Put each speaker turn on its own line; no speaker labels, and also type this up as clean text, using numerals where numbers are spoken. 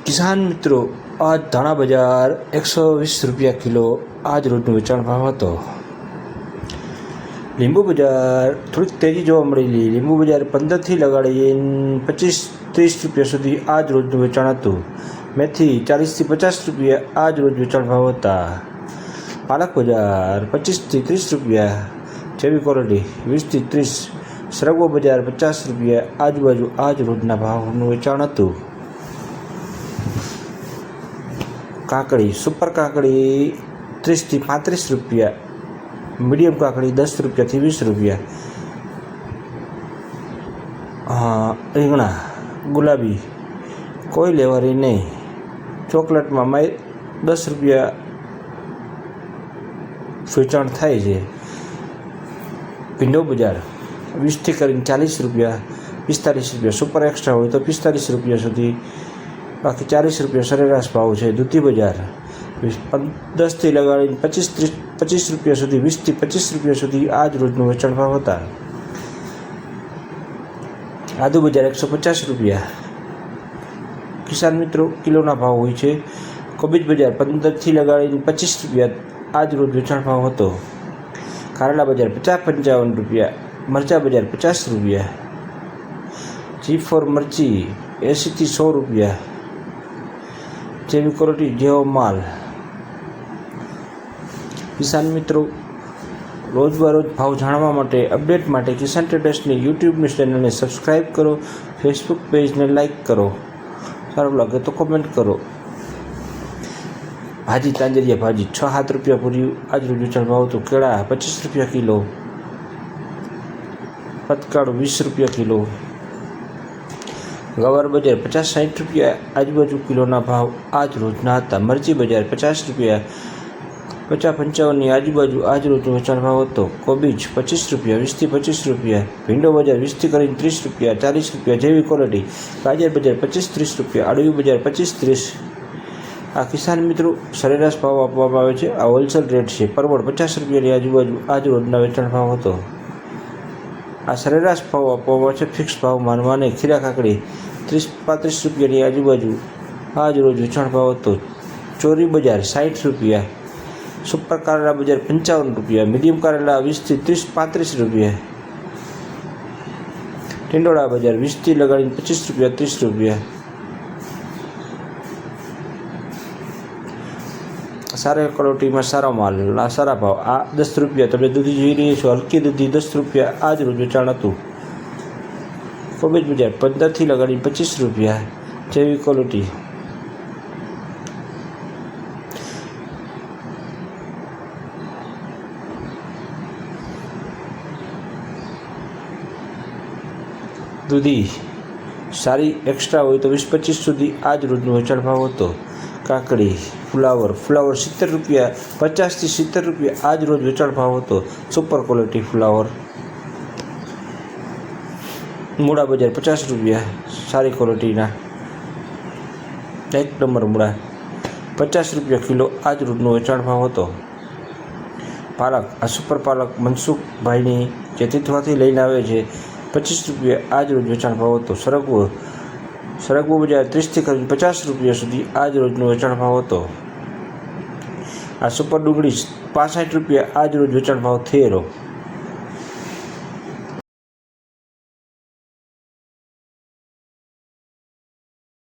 કિસાન મિત્રો, આજ ધાણા બજાર 120 રૂપિયા કિલો આજ રોજનો વેચાણ ભાવ હતો. લીંબુ બજાર થોડીક તેજી જોવા મળેલી. લીંબુ બજાર 15થી લગાડીને 25-30 રૂપિયા સુધી આજ રોજનું વેચાણ હતું. મેથી 40થી 50 રૂપિયા આજ રોજ વેચાણ ભાવ હતા. પાલક બજાર 25થી 30 રૂપિયા, જેવી ક્વોલિટી 20થી 30. સરગવો બજાર 50 રૂપિયા આજુબાજુ આજ રોજના ભાવનું વેચાણ હતું. કાકડી, સુપર કાકડી 30થી 35 રૂપિયા, મીડિયમ કાકડી 10 રૂપિયાથી 20 રૂપિયા. રીંગણા ગુલાબી કોઈ લેવારી નહીં. ચોકલેટમાં 10 રૂપિયા વેચાણ થાય છે. ભીંડો બજાર 20થી કરીને 40 રૂપિયા, 45 રૂપિયા. સુપર એક્સ્ટ્રા હોય તો 45 રૂપિયા સુધી, બાકી 40 રૂપિયા સરેરાશ ભાવ છે. દૂધી બજાર 10થી લગાડીને 25 રૂપિયા સુધી, 20થી 25 રૂપિયા સુધી આજ રોજનું વેચાણ ભાવ હતા. આદુ બજાર 150 રૂપિયા. કિસાન મિત્રો, કિલોના ભાવ હોય છે. કોબીજ બજાર 15થી લગાડીને 25 રૂપિયા આજ રોજ વેચાણ ભાવ હતો. કારેલા બજાર 50-55 રૂપિયા. મરચાં બજાર 50 રૂપિયા. G4 મરચી 80થી 100 રૂપિયા, જેવી ક્વોલિટી જેવો માલ. કિસાન મિત્રો, રોજબરોજ ભાવ જાણવા માટે, અપડેટ માટે કિસાન ટ્રેડર્સની યુટ્યુબની ચેનલને સબસ્ક્રાઈબ કરો. ફેસબુક પેજને લાઈક કરો. સારું લાગે તો કોમેન્ટ કરો. ભાજી તાંજરિયા ભાજી 6-7 રૂપિયા પૂરી આજ રોજ વેચાણ ભાવ હતો. કેળા 25 રૂપિયા કિલો. પતકાળો 20 રૂપિયા કિલો. ગવાર બજાર 50-60 રૂપિયા આજુબાજુ કિલોના ભાવ આજ રોજના હતા. મરચી બજાર 50 રૂપિયા, 50-55ની આજુબાજુ આજ રોજનો વેચાણ ભાવ હતો. કોબીજ 25 રૂપિયા, 20થી 25 રૂપિયા. ભીંડો બજાર 20થી કરીને 30 રૂપિયા, 40 રૂપિયા, જેવી ક્વોલિટી. ગાજર બજાર 25-30 રૂપિયા. અડવી બજાર 25-30. આ કિસાન મિત્રો સરેરાશ ભાવ આપવામાં આવે છે. આ હોલસેલ રેટ છે. પરવળ 50 રૂપિયાની આજુબાજુ આજ રોજના વેચાણ ભાવ હતો. આ સરેરાશ ભાવ આપવામાં આવે છે, ફિક્સ ભાવ માનવા નહીં. ખીરા કાકડી 30-35 રૂપિયાની આજુબાજુ આજ રોજ વેચાણ ભાવ હતો. ચોરી બજાર 60 રૂપિયા. સુપર કારેલા બજાર 55 રૂપિયા. મીડિયમ કારેલા 20થી 30-35 રૂપિયા. ટીંડોળા બજાર 20થી લગાડીને 25 રૂપિયા, 30 રૂપિયા. સારા ક્વોલિટીમાં સારો માલ, સારા ભાવ. આ 10 રૂપિયા. તમે દૂધી જોઈ રહ્યા છો, હલકી દૂધી 10 રૂપિયા આજ રોજ વેચાણ હતું. કોબીજ બજાર 15થી લગાડીને 25 રૂપિયા, જેવી ક્વોલિટી. દૂધી સારી એક્સ્ટ્રા હોય તો 20-25 સુધી આજ રોજનો વેચાણ ભાવ હતો. કાકડી ફ્લાવર 70 રૂપિયા, 50થી 70 રૂપિયા આજ રોજ વેચાણ ભાવ હતો. Super quality flower. મૂળા બજાર 50 રૂપિયા, સારી ક્વોલિટીના એક નંબર મૂળા 50 રૂપિયા કિલો આજ રોજનો વેચાણ ભાવ હતો. પાલક, આ સુપર પાલક મનસુખભાઈની જેતીથવાથી લઈને આવે છે, 25 રૂપિયા આજ રોજ વેચાણ ભાવ હતો. સરગવો બજાર 30થી કરીને 50 રૂપિયા સુધી આજ રોજનો વેચાણ ભાવ હતો. આ સુપર ડુંગળી 65 રૂપિયા આજ રોજ વેચાણ ભાવ થયેલો.